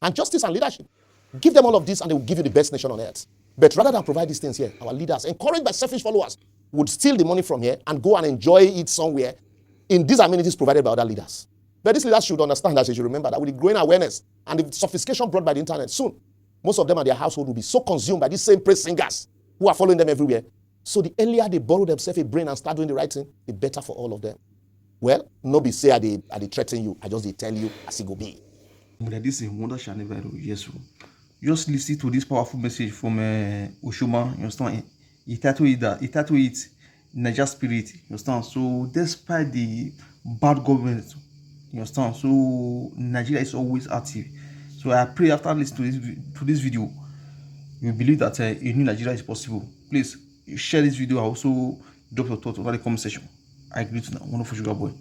and justice and leadership. Give them all of this and they will give you the best nation on earth. But rather than provide these things here, our leaders, encouraged by selfish followers, would steal the money from here and go and enjoy it somewhere in these amenities provided by other leaders. But these leaders should understand that, they should remember that with the growing awareness and the sophistication brought by the internet, soon, most of them and their household will be so consumed by these same praise singers who are following them everywhere. So the earlier they borrow themselves a brain and start doing the right thing, the better for all of them. Well, no be say I they threaten you, I just they tell you as it go be. This is wonder shall never do. Yes, just listen to this powerful message from Oshoma. You understand? He titled it NAIJA spirit. You understand? So despite the bad government, you understand? So Nigeria is always active. So I pray after listening to this video, you believe that a new Nigeria is possible. Please share this video. Also drop your thoughts on the comment section. I agree to that. Wonderful sugar boy.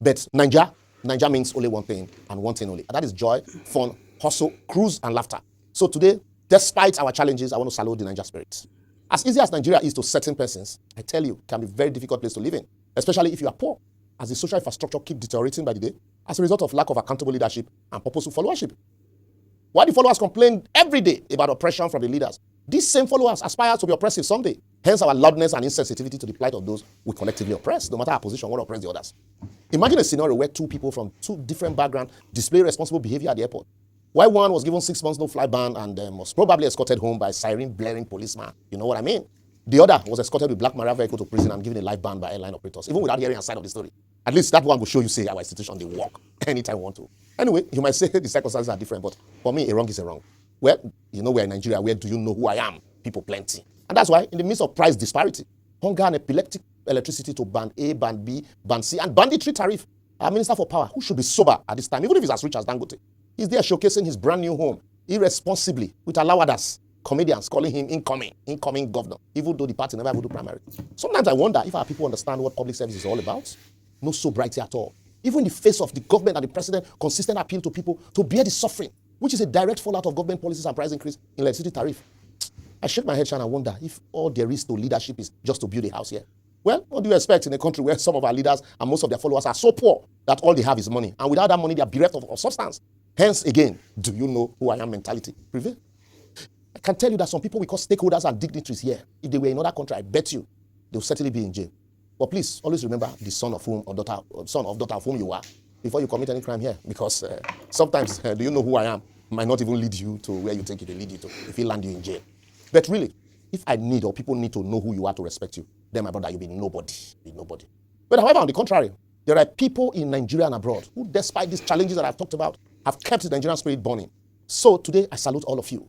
But NAIJA means only one thing and one thing only. And that is joy, fun, hustle, cruise, and laughter. So today, despite our challenges, I want to salute the NAIJA spirit. As easy as Nigeria is to certain persons, I tell you, it can be a very difficult place to live in, especially if you are poor, as the social infrastructure keeps deteriorating by the day as a result of lack of accountable leadership and purposeful followership. While the followers complain every day about oppression from the leaders, these same followers aspire to be oppressive someday. Hence our loudness and insensitivity to the plight of those we collectively oppress, no matter our position, one oppress the others. Imagine a scenario where two people from two different backgrounds display responsible behavior at the airport. While one was given 6 months no-fly ban and was probably escorted home by siren-blaring policeman, you know what I mean? The other was escorted with Black Maria vehicle to prison and given a life ban by airline operators, even without hearing a side of the story. At least that one will show you, say, our institution, they work anytime we want to. Anyway, you might say the circumstances are different, but for me, a wrong is a wrong. Well, you know, we're in Nigeria. Where do you know who I am? People plenty. And that's why, in the midst of price disparity, hunger and epileptic electricity to band A, band B, band C, and banditry tariff, our Minister for Power, who should be sober at this time, even if he's as rich as Dangote, he's there showcasing his brand new home irresponsibly with alawadas, comedians calling him incoming governor, even though the party never will do primary. Sometimes I wonder if our people understand what public service is all about. No sobriety at all. Even in the face of the government and the president, consistent appeal to people to bear the suffering, which is a direct fallout of government policies and price increase in electricity tariff. I shake my head and I wonder if all there is to leadership is just to build a house here. Well, what do you expect in a country where some of our leaders and most of their followers are so poor that all they have is money, and without that money they are bereft of substance? Hence, again, do you know who I am mentality prevail? I can tell you that some people we call stakeholders and dignitaries here, if they were in another country, I bet you they will certainly be in jail. But please, always remember the son of daughter of whom you are before you commit any crime here. Because sometimes, do you know who I am? Might not even lead you to where you think it will lead you to if it land you in jail. But really, if I need or people need to know who you are to respect you, then my brother, you'll be nobody. But however, on the contrary, there are people in Nigeria and abroad who, despite these challenges that I've talked about, have kept the Nigerian spirit burning. So today, I salute all of you.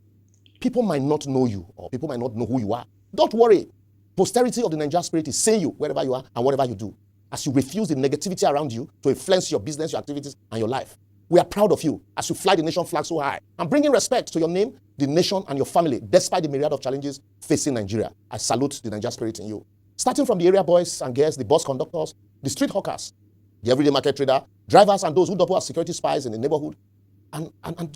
People might not know you, or people might not know who you are. Don't worry. Posterity of the Nigerian spirit is seeing you wherever you are and whatever you do, as you refuse the negativity around you to influence your business, your activities, and your life. We are proud of you as you fly the nation flag so high and bringing respect to your name, the nation, and your family, despite the myriad of challenges facing Nigeria. I salute the Nigerian spirit in you. Starting from the area boys and girls, the bus conductors, the street hawkers, the everyday market trader, drivers, and those who double as security spies in the neighborhood, and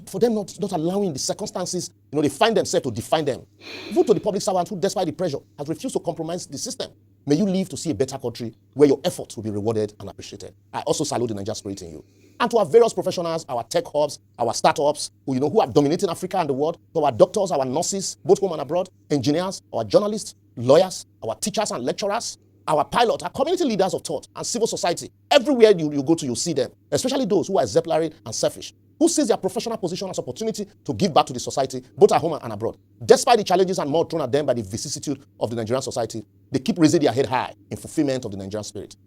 for them not allowing the circumstances, they find themselves to define them. Even to the public servant who, despite the pressure, has refused to compromise the system. May you live to see a better country where your efforts will be rewarded and appreciated. I also salute the Nigerian spirit in you. And to our various professionals, our tech hubs, our startups, who have dominated Africa and the world, to our doctors, our nurses, both home and abroad, engineers, our journalists, lawyers, our teachers and lecturers, our pilots, our community leaders of thought, and civil society. Everywhere you go to, you see them, especially those who are exemplary and selfish, who sees their professional position as opportunity to give back to the society, both at home and abroad. Despite the challenges and more thrown at them by the vicissitude of the Nigerian society, they keep raising their head high in fulfillment of the Nigerian spirit.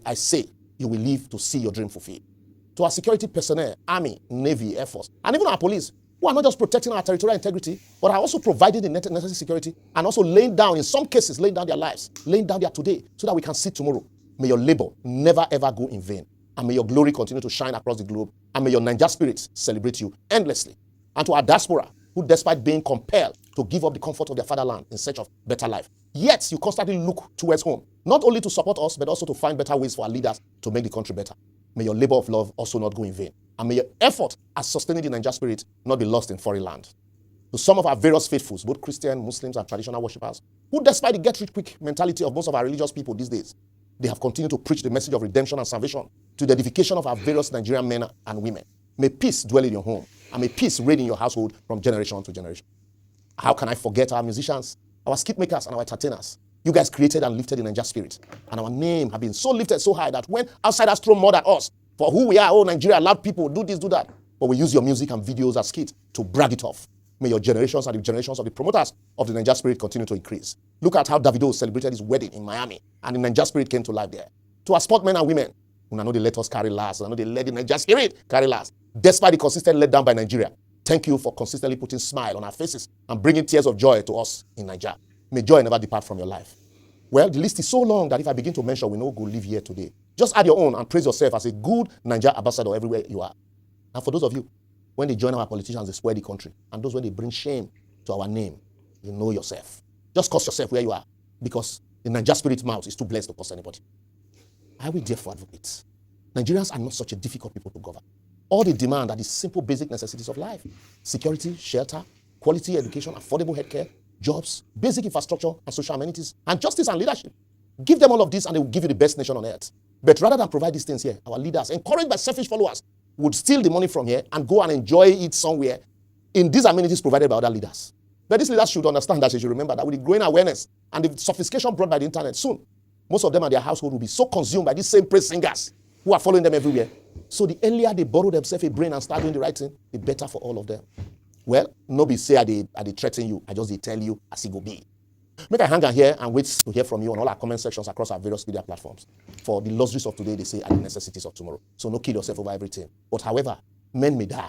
I say, you will live to see your dream fulfilled. To our security personnel, Army, Navy, Air Force, and even our police, who are not just protecting our territorial integrity, but are also providing the necessary security and also laying down, in some cases, laying down their lives, laying down their today, so that we can see tomorrow. May your labor never ever go in vain. And may your glory continue to shine across the globe. And may your Niger spirits celebrate you endlessly. And to our diaspora, who despite being compelled to give up the comfort of their fatherland in search of better life, yet you constantly look towards home, not only to support us, but also to find better ways for our leaders to make the country better. May your labor of love also not go in vain. And may your effort at sustaining the Niger spirit not be lost in foreign land. To some of our various faithfuls, both Christian, Muslims, and traditional worshippers, who despite the get-rich-quick mentality of most of our religious people these days, they have continued to preach the message of redemption and salvation to the edification of our various Nigerian men and women. May peace dwell in your home. And may peace reign in your household from generation to generation. How can I forget our musicians, our skit makers, and our entertainers? You guys created and lifted the NAIJA spirit. And our name have been so lifted so high that when outsiders throw mud at us for who we are, oh, Nigeria, loud people, do this, do that. But we use your music and videos as skits to brag it off. May your generations and the generations of the promoters of the NAIJA spirit continue to increase. Look at how Davido celebrated his wedding in Miami, and the NAIJA spirit came to life there. To our sportmen and women, I know they let us carry last. I know they let the NAIJA spirit carry last. Despite the consistent letdown by Nigeria, thank you for consistently putting smile on our faces and bringing tears of joy to us in Nigeria. May joy never depart from your life. Well, the list is so long that if I begin to mention, we know go live here today. Just add your own and praise yourself as a good NAIJA ambassador everywhere you are. And for those of you, when they join our politicians, they spoil the country. And those when they bring shame to our name, you know yourself. Just curse yourself where you are, because the NAIJA spirit mouth is too blessed to curse anybody. I will therefore advocate. Nigerians are not such a difficult people to govern. All they demand are the simple basic necessities of life: security, shelter, quality education, affordable healthcare, jobs, basic infrastructure and social amenities, and justice and leadership. Give them all of this and they will give you the best nation on earth. But rather than provide these things here, our leaders, encouraged by selfish followers, would steal the money from here and go and enjoy it somewhere in these amenities provided by other leaders. But these leaders should understand that. They should remember that with the growing awareness and the sophistication brought by the internet, soon, most of them and their household will be so consumed by these same praise singers who are following them everywhere. So the earlier they borrow themselves a brain and start doing the right thing, the better for all of them. Well, nobody say I they threaten you. I just they tell you as it go be. Make a hang on here and wait to hear from you on all our comment sections across our various media platforms. For the luxuries of today, they say, are the necessities of tomorrow. So no kill yourself over everything. But however, men may die,